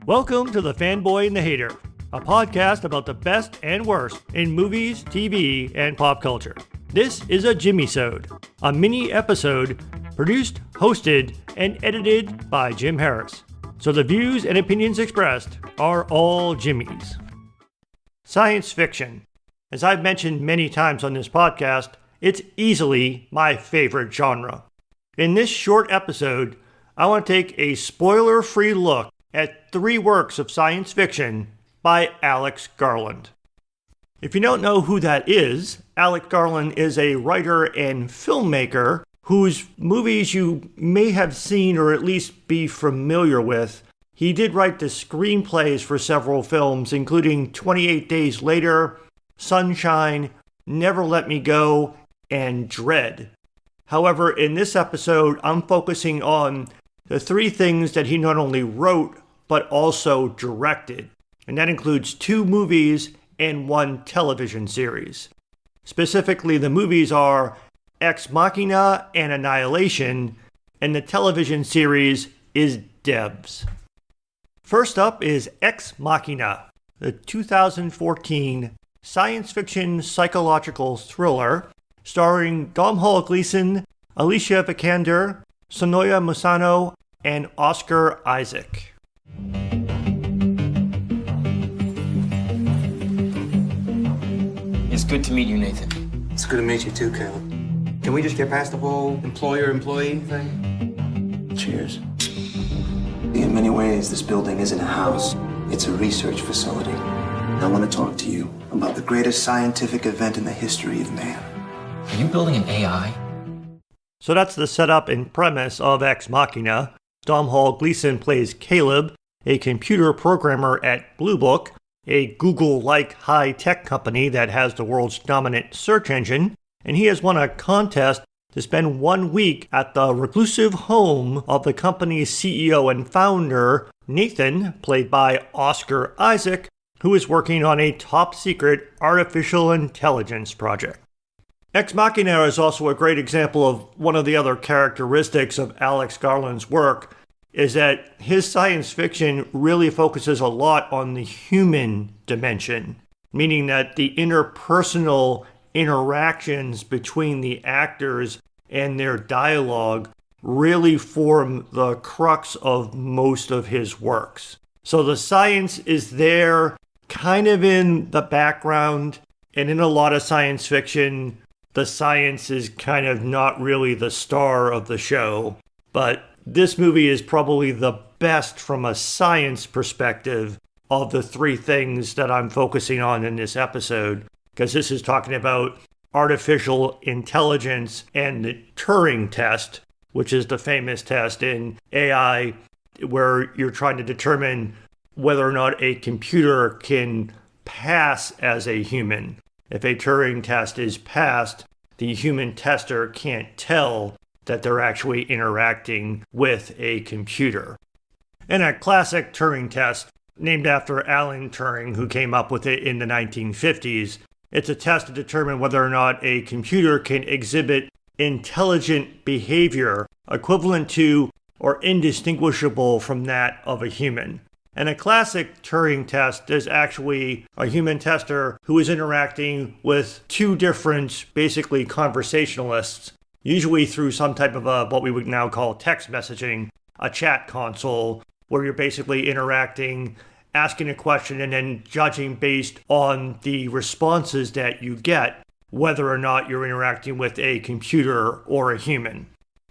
Welcome to The Fanboy and the Hater, a podcast about the best and worst in movies, TV, and pop culture. This is a Jimmy-sode, a mini episode produced, hosted, and edited by Jim Harris. So the views and opinions expressed are all Jimmy's. Science fiction. As I've mentioned many times on this podcast, it's easily my favorite genre. In this short episode, I want to take a spoiler-free look at 3 works of science fiction by Alex Garland. If you don't know who that is, Alex Garland is a writer and filmmaker whose movies you may have seen or at least be familiar with. He did write the screenplays for several films, including 28 Days Later, Sunshine, Never Let Me Go, and Dread. However, in this episode, I'm focusing on the 3 things that he not only wrote, but also directed. And that includes 2 movies and 1 television series. Specifically, the movies are Ex Machina and Annihilation, and the television series is Debs. First up is Ex Machina, the 2014 science fiction psychological thriller starring Domhnall Gleeson, Alicia Vikander, Sonoya Musano, and Oscar Isaac. It's good to meet you, Nathan. It's good to meet you too, Caleb. Can we just get past the whole employer-employee thing? Cheers. In many ways, this building isn't a house. It's a research facility. I want to talk to you about the greatest scientific event in the history of man. Are you building an AI? So that's the setup and premise of Ex Machina. Domhnall Gleeson plays Caleb, a computer programmer at Blue Book, a Google-like high-tech company that has the world's dominant search engine, and he has won a contest to spend 1 week at the reclusive home of the company's CEO and founder, Nathan, played by Oscar Isaac, who is working on a top-secret artificial intelligence project. Ex Machina is also a great example of one of the other characteristics of Alex Garland's work, is that his science fiction really focuses a lot on the human dimension, meaning that the interpersonal interactions between the actors and their dialogue really form the crux of most of his works. So the science is there kind of in the background, and in a lot of science fiction, the science is kind of not really the star of the show. But this movie is probably the best from a science perspective of the 3 things that I'm focusing on in this episode, because this is talking about artificial intelligence and the Turing test, which is the famous test in AI where you're trying to determine whether or not a computer can pass as a human. If a Turing test is passed, the human tester can't tell that they're actually interacting with a computer. And a classic Turing test, named after Alan Turing, who came up with it in the 1950s, it's a test to determine whether or not a computer can exhibit intelligent behavior equivalent to or indistinguishable from that of a human. And a classic Turing test is actually a human tester who is interacting with 2 different, basically conversationalists, usually through some type of what we would now call text messaging, a chat console, where you're basically interacting, asking a question, and then judging based on the responses that you get, whether or not you're interacting with a computer or a human.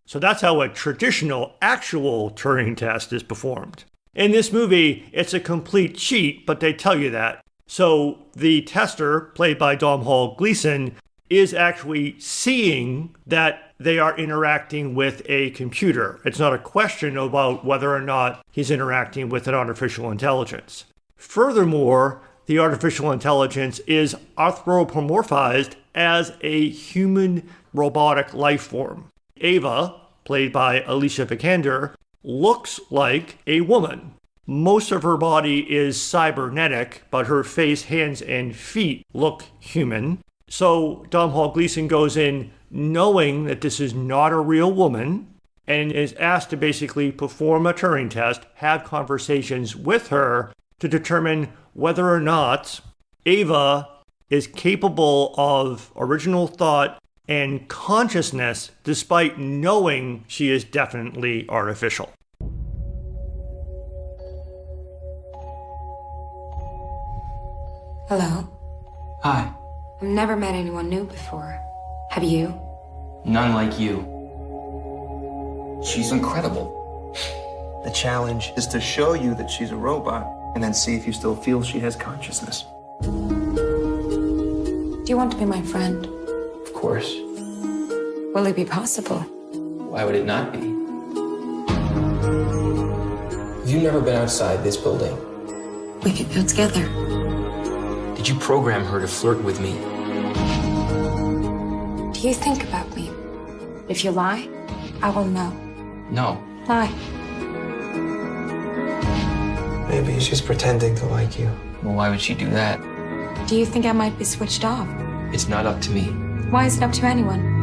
So that's how a traditional, actual Turing test is performed. In this movie, it's a complete cheat, but they tell you that. So the tester, played by Domhnall Gleeson, is actually seeing that they are interacting with a computer. It's not a question about whether or not he's interacting with an artificial intelligence. Furthermore, the artificial intelligence is anthropomorphized as a human robotic life form. Ava, played by Alicia Vikander, looks like a woman. Most of her body is cybernetic, but her face, hands, and feet look human. So Domhnall Gleeson goes in knowing that this is not a real woman, and is asked to basically perform a Turing test, have conversations with her to determine whether or not Ava is capable of original thought and consciousness despite knowing she is definitely artificial. Hello. Hi. I've never met anyone new before. Have you? None like you. She's incredible. The challenge is to show you that she's a robot and then see if you still feel she has consciousness. Do you want to be my friend? Of course. Will it be possible? Why would it not be? Have you never been outside this building? We could go together. Did you program her to flirt with me? Do you think about me? If you lie, I will know. No. Lie. Maybe she's pretending to like you. Well, why would she do that? Do you think I might be switched off? It's not up to me. Why is it up to anyone?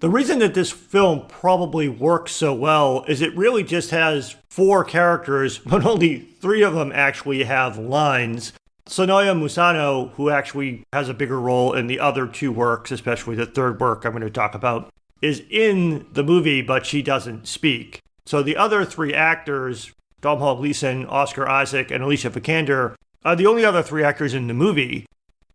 The reason that this film probably works so well is it really just has 4 characters, but only 3 of them actually have lines. Sonoya Musano, who actually has a bigger role in the other 2 works, especially the 3rd work I'm going to talk about, is in the movie, but she doesn't speak. So the other 3 actors, Domhnall Gleeson, Oscar Isaac, and Alicia Vikander, are the only other 3 actors in the movie.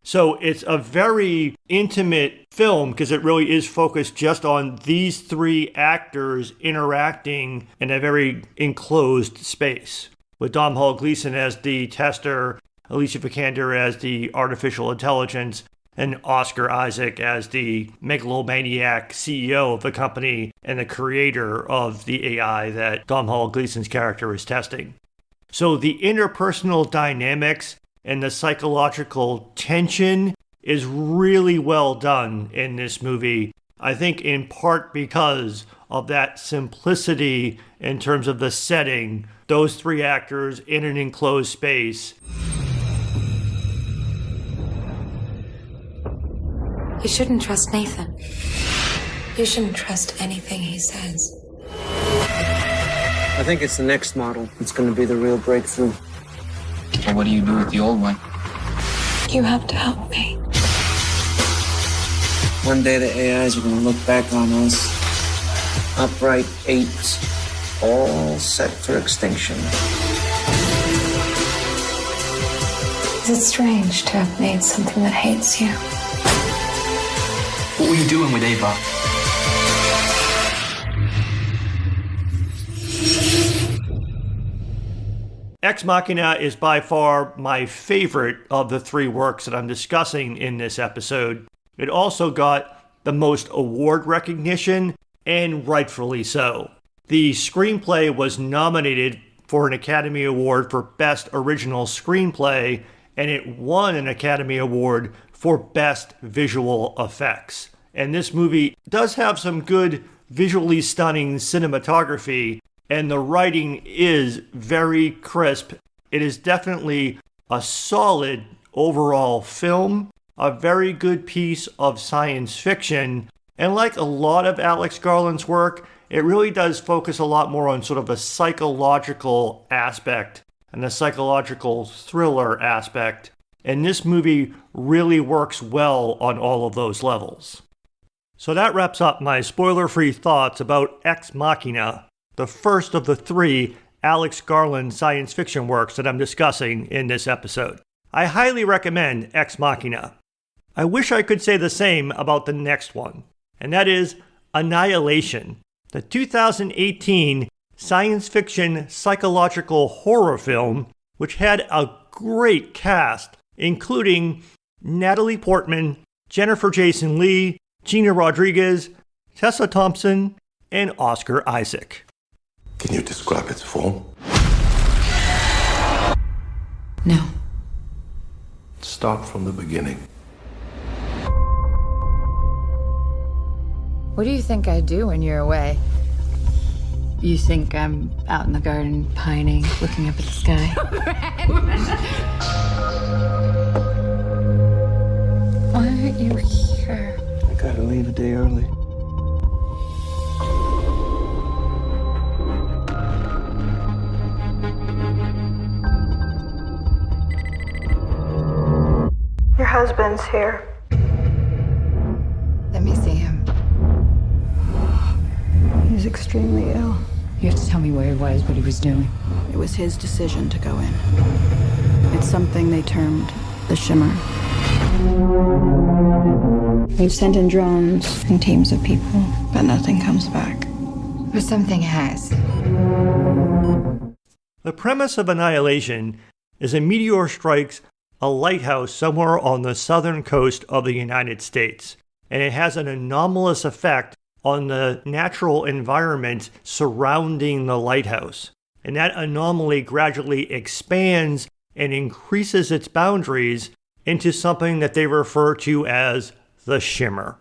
So it's a very intimate film because it really is focused just on these 3 actors interacting in a very enclosed space, with Domhnall Gleeson as the tester, Alicia Vikander as the artificial intelligence, and Oscar Isaac as the megalomaniac CEO of the company and the creator of the AI that Domhnall Gleeson's character is testing. So the interpersonal dynamics and the psychological tension is really well done in this movie. I think in part because of that simplicity in terms of the setting, those 3 actors in an enclosed space. You shouldn't trust Nathan. You shouldn't trust anything he says. I think it's the next model that's going to be the real breakthrough. Well, what do you do with the old one? You have to help me. One day the AIs are going to look back on us, upright apes, all set for extinction. Is it strange to have made something that hates you? What were you doing with Ava? Ex Machina is by far my favorite of the 3 works that I'm discussing in this episode. It also got the most award recognition, and rightfully so. The screenplay was nominated for an Academy Award for Best Original Screenplay, and it won an Academy Award for Best Visual Effects. And this movie does have some good visually stunning cinematography, and the writing is very crisp. It is definitely a solid overall film, a very good piece of science fiction, and like a lot of Alex Garland's work, it really does focus a lot more on sort of a psychological aspect and the psychological thriller aspect. And this movie really works well on all of those levels. So that wraps up my spoiler-free thoughts about Ex Machina, the first of the 3 Alex Garland science fiction works that I'm discussing in this episode. I highly recommend Ex Machina. I wish I could say the same about the next one, and that is Annihilation, the 2018 science fiction psychological horror film, which had a great cast, including Natalie Portman, Jennifer Jason Leigh, Gina Rodriguez, Tessa Thompson, and Oscar Isaac. Can you describe its form? No. Start from the beginning. What do you think I do when you're away? You think I'm out in the garden pining, looking up at the sky? Why aren't you here? Gotta leave a day early. Your husband's here. Let me see him. He's extremely ill. You have to tell me where he was, what he was doing. It was his decision to go in. It's something they termed the Shimmer. We've sent in drones and teams of people, but nothing comes back. But something has. The premise of Annihilation is a meteor strikes a lighthouse somewhere on the southern coast of the United States, and it has an anomalous effect on the natural environment surrounding the lighthouse. And that anomaly gradually expands and increases its boundaries into something that they refer to as the Shimmer.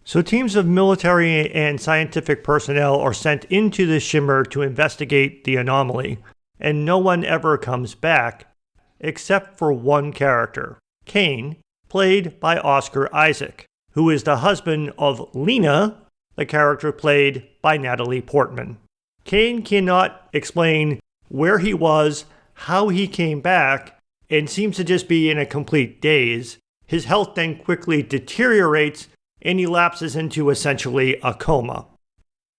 So teams of military and scientific personnel are sent into the Shimmer to investigate the anomaly, and no one ever comes back except for one character, Kane, played by Oscar Isaac, who is the husband of Lena, the character played by Natalie Portman. Kane cannot explain where he was, how he came back, and seems to just be in a complete daze. His health then quickly deteriorates, and he lapses into essentially a coma.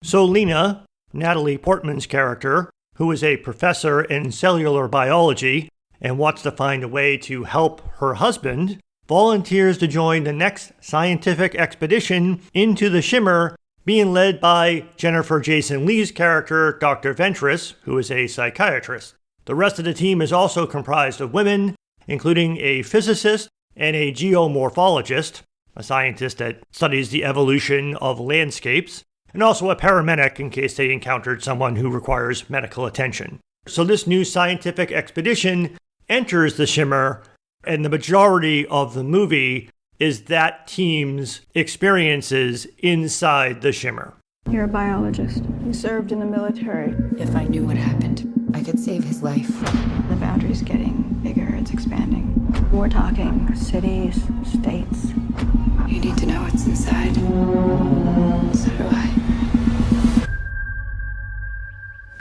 So Lena, Natalie Portman's character, who is a professor in cellular biology and wants to find a way to help her husband, volunteers to join the next scientific expedition into the Shimmer, being led by Jennifer Jason Leigh's character, Dr. Ventress, who is a psychiatrist. The rest of the team is also comprised of women, including a physicist and a geomorphologist, a scientist that studies the evolution of landscapes, and also a paramedic in case they encountered someone who requires medical attention. So this new scientific expedition enters the Shimmer, and the majority of the movie is that team's experiences inside the Shimmer. You're a biologist. You served in the military. If I knew what happened, I could save his life. The boundary's getting bigger, it's expanding. We're talking cities, states. You need to know what's inside. So do I.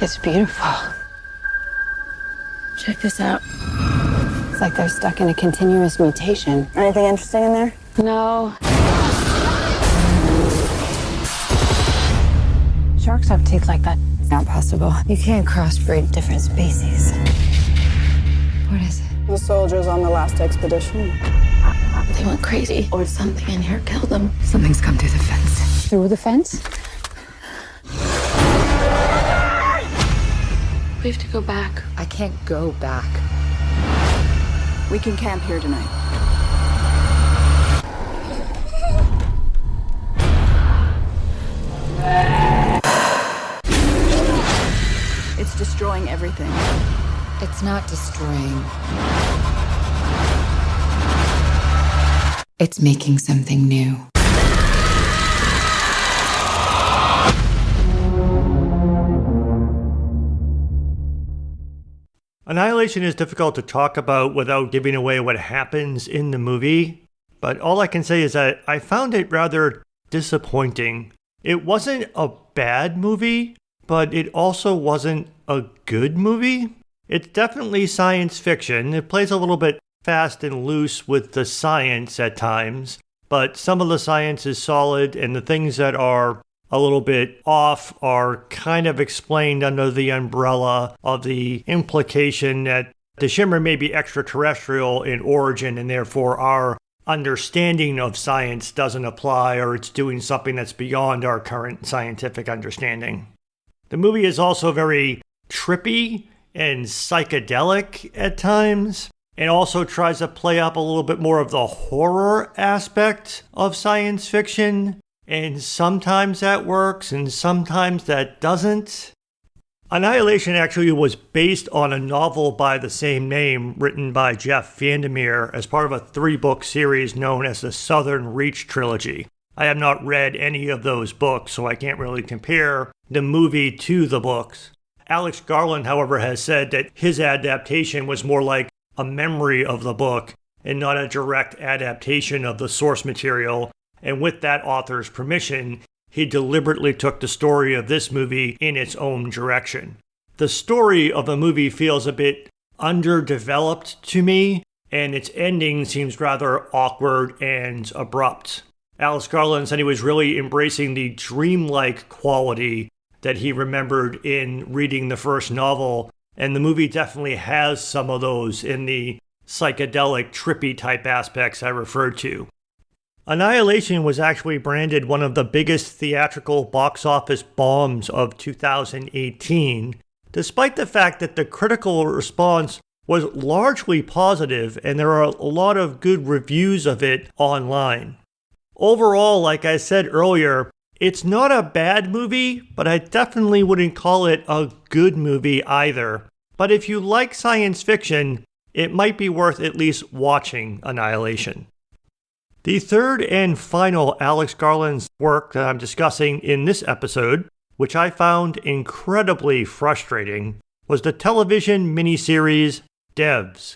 It's beautiful. Check this out. It's like they're stuck in a continuous mutation. Anything interesting in there? No. Sharks have teeth like that. Not possible. You can't crossbreed different species. What is it? The soldiers on the last expedition. They went crazy, or something in here killed them. Something's come through the fence. Through the fence? We have to go back. I can't go back. We can camp here tonight. It's destroying everything. It's not destroying. It's making something new. Annihilation is difficult to talk about without giving away what happens in the movie, but all I can say is that I found it rather disappointing. It wasn't a bad movie, but it also wasn't a good movie. It's definitely science fiction. It plays a little bit fast and loose with the science at times, but some of the science is solid, and the things that are a little bit off are kind of explained under the umbrella of the implication that the Shimmer may be extraterrestrial in origin, and therefore our understanding of science doesn't apply, or it's doing something that's beyond our current scientific understanding. The movie is also very trippy and psychedelic at times, and also tries to play up a little bit more of the horror aspect of science fiction, and sometimes that works and sometimes that doesn't. Annihilation actually was based on a novel by the same name written by Jeff Vandermeer as part of a 3-book series known as the Southern Reach Trilogy. I have not read any of those books, so I can't really compare the movie to the books. Alex Garland, however, has said that his adaptation was more like a memory of the book and not a direct adaptation of the source material, and with that author's permission, he deliberately took the story of this movie in its own direction. The story of the movie feels a bit underdeveloped to me, and its ending seems rather awkward and abrupt. Alex Garland said he was really embracing the dreamlike quality that he remembered in reading the first novel, and the movie definitely has some of those in the psychedelic, trippy type aspects I referred to. Annihilation was actually branded one of the biggest theatrical box office bombs of 2018, despite the fact that the critical response was largely positive and there are a lot of good reviews of it online. Overall, like I said earlier, it's not a bad movie, but I definitely wouldn't call it a good movie either. But if you like science fiction, it might be worth at least watching Annihilation. The third and final Alex Garland's work that I'm discussing in this episode, which I found incredibly frustrating, was the television miniseries Devs.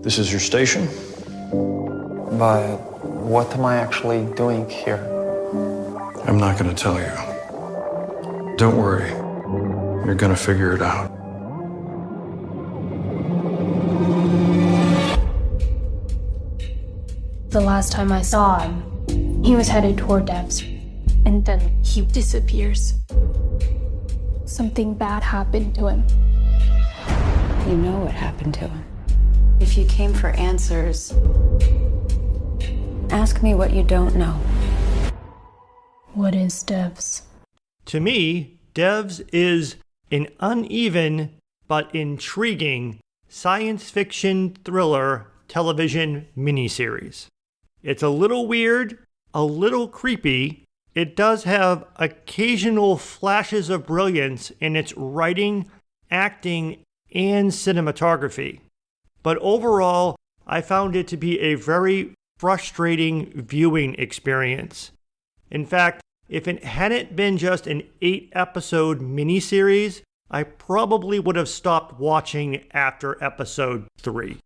This is your station? But what am I actually doing here? I'm not going to tell you. Don't worry. You're going to figure it out. The last time I saw him, he was headed toward Devs, and then he disappears. Something bad happened to him. You know what happened to him. If you came for answers, ask me what you don't know. What is Devs? To me, Devs is an uneven but intriguing science fiction thriller television miniseries. It's a little weird, a little creepy. It does have occasional flashes of brilliance in its writing, acting, and cinematography. But overall, I found it to be a very frustrating viewing experience. In fact, if it hadn't been just an 8-episode miniseries, I probably would have stopped watching after episode 3.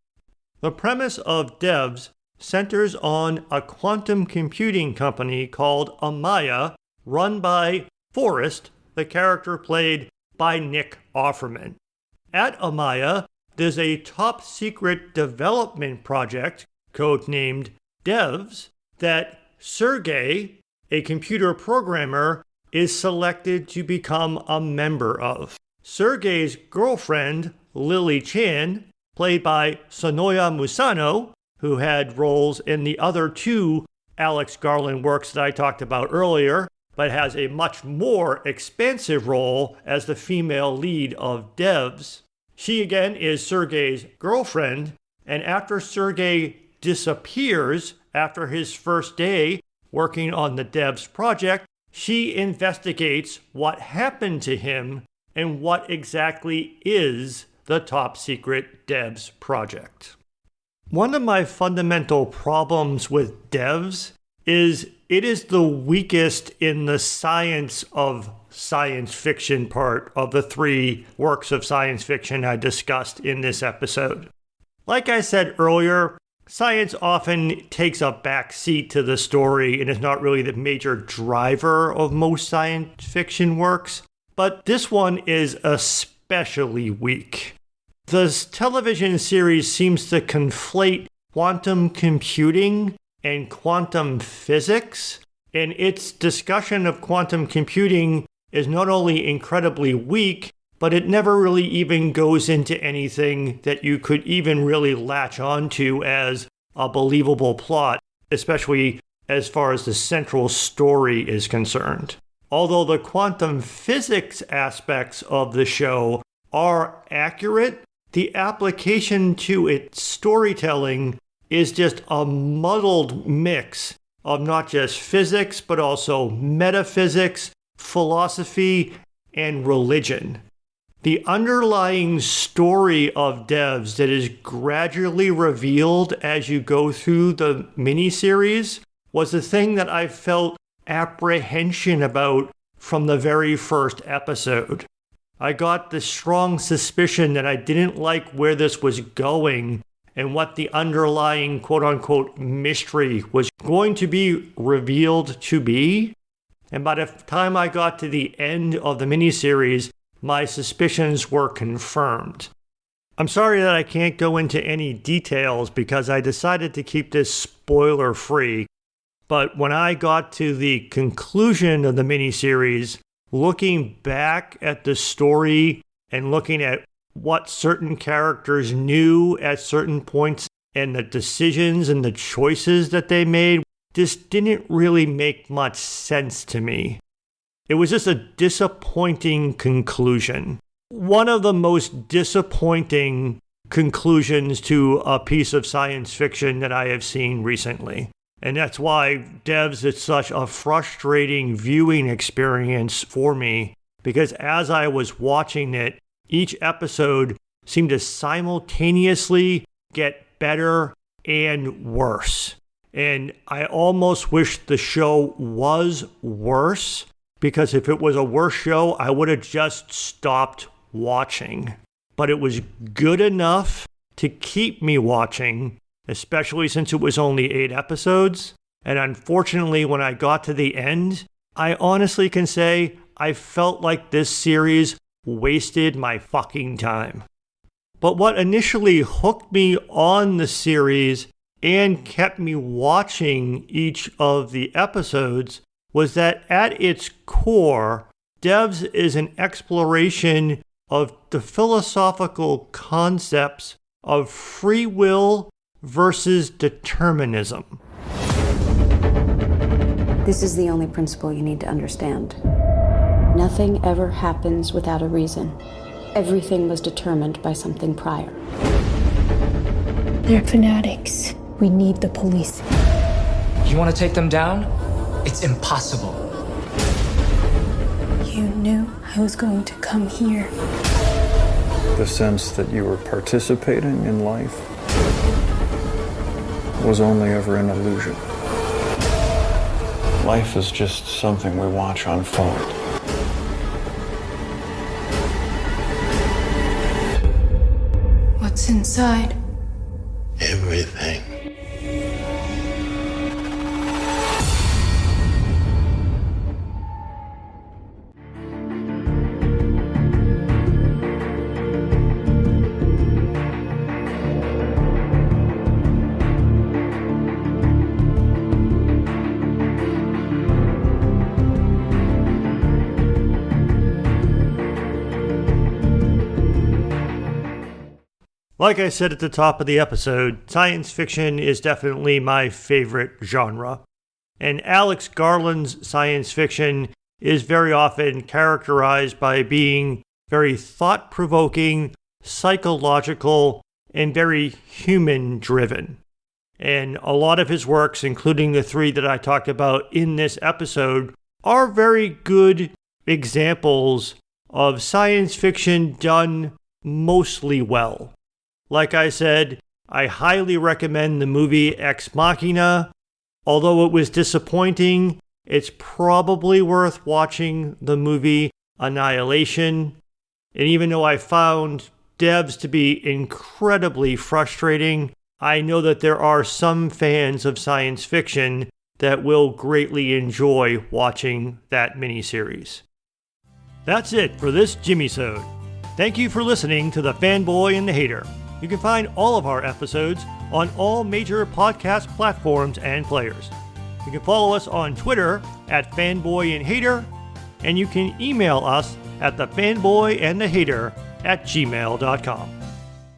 The premise of Devs centers on a quantum computing company called Amaya, run by Forrest, the character played by Nick Offerman. At Amaya, there's a top-secret development project, codenamed Devs, that Sergey, a computer programmer, is selected to become a member of. Sergey's girlfriend, Lily Chan, played by Sonoya Musano, who had roles in the other 2 Alex Garland works that I talked about earlier, but has a much more expansive role as the female lead of Devs. She again is Sergey's girlfriend, and after Sergey disappears after his first day working on the Devs project, she investigates what happened to him and what exactly is the top secret Devs project. One of my fundamental problems with Devs is it is the weakest in the science of science fiction part of the 3 works of science fiction I discussed in this episode. Like I said earlier, science often takes a back seat to the story and is not really the major driver of most science fiction works, but this one is especially weak. This television series seems to conflate quantum computing and quantum physics, and its discussion of quantum computing is not only incredibly weak, but it never really even goes into anything that you could even really latch onto as a believable plot, especially as far as the central story is concerned. Although the quantum physics aspects of the show are accurate, the application to its storytelling is just a muddled mix of not just physics, but also metaphysics, philosophy, and religion. The underlying story of Devs that is gradually revealed as you go through the miniseries was the thing that I felt apprehension about from the very first episode. I got the strong suspicion that I didn't like where this was going, and what the underlying quote-unquote mystery was going to be revealed to be. And by the time I got to the end of the miniseries, my suspicions were confirmed. I'm sorry that I can't go into any details because I decided to keep this spoiler-free. But when I got to the conclusion of the miniseries, looking back at the story and looking at what certain characters knew at certain points and the decisions and the choices that they made, this didn't really make much sense to me. It was just a disappointing conclusion. One of the most disappointing conclusions to a piece of science fiction that I have seen recently. And that's why Devs is such a frustrating viewing experience for me, because as I was watching it, each episode seemed to simultaneously get better and worse. And I almost wish the show was worse, because if it was a worse show, I would have just stopped watching. But it was good enough to keep me watching, especially since it was only 8 episodes. And unfortunately, when I got to the end, I honestly can say I felt like this series wasted my fucking time. But what initially hooked me on the series and kept me watching each of the episodes was that at its core, Devs is an exploration of the philosophical concepts of free will versus determinism. This is the only principle you need to understand. Nothing ever happens without a reason. Everything was determined by something prior. They're fanatics. We need the police. You want to take them down? It's impossible. You knew I was going to come here. The sense that you were participating in life was only ever an illusion. Life is just something we watch unfold. What's inside? Everything. Like I said at the top of the episode, science fiction is definitely my favorite genre. And Alex Garland's science fiction is very often characterized by being very thought-provoking, psychological, and very human-driven. And a lot of his works, including the 3 that I talked about in this episode, are very good examples of science fiction done mostly well. Like I said, I highly recommend the movie Ex Machina. Although it was disappointing, it's probably worth watching the movie Annihilation. And even though I found Devs to be incredibly frustrating, I know that there are some fans of science fiction that will greatly enjoy watching that miniseries. That's it for this Jimmy-sode. Thank you for listening to The Fanboy and the Hater. You can find all of our episodes on all major podcast platforms and players. You can follow us on Twitter at fanboyandhater, and you can email us at thefanboyandthehater@gmail.com.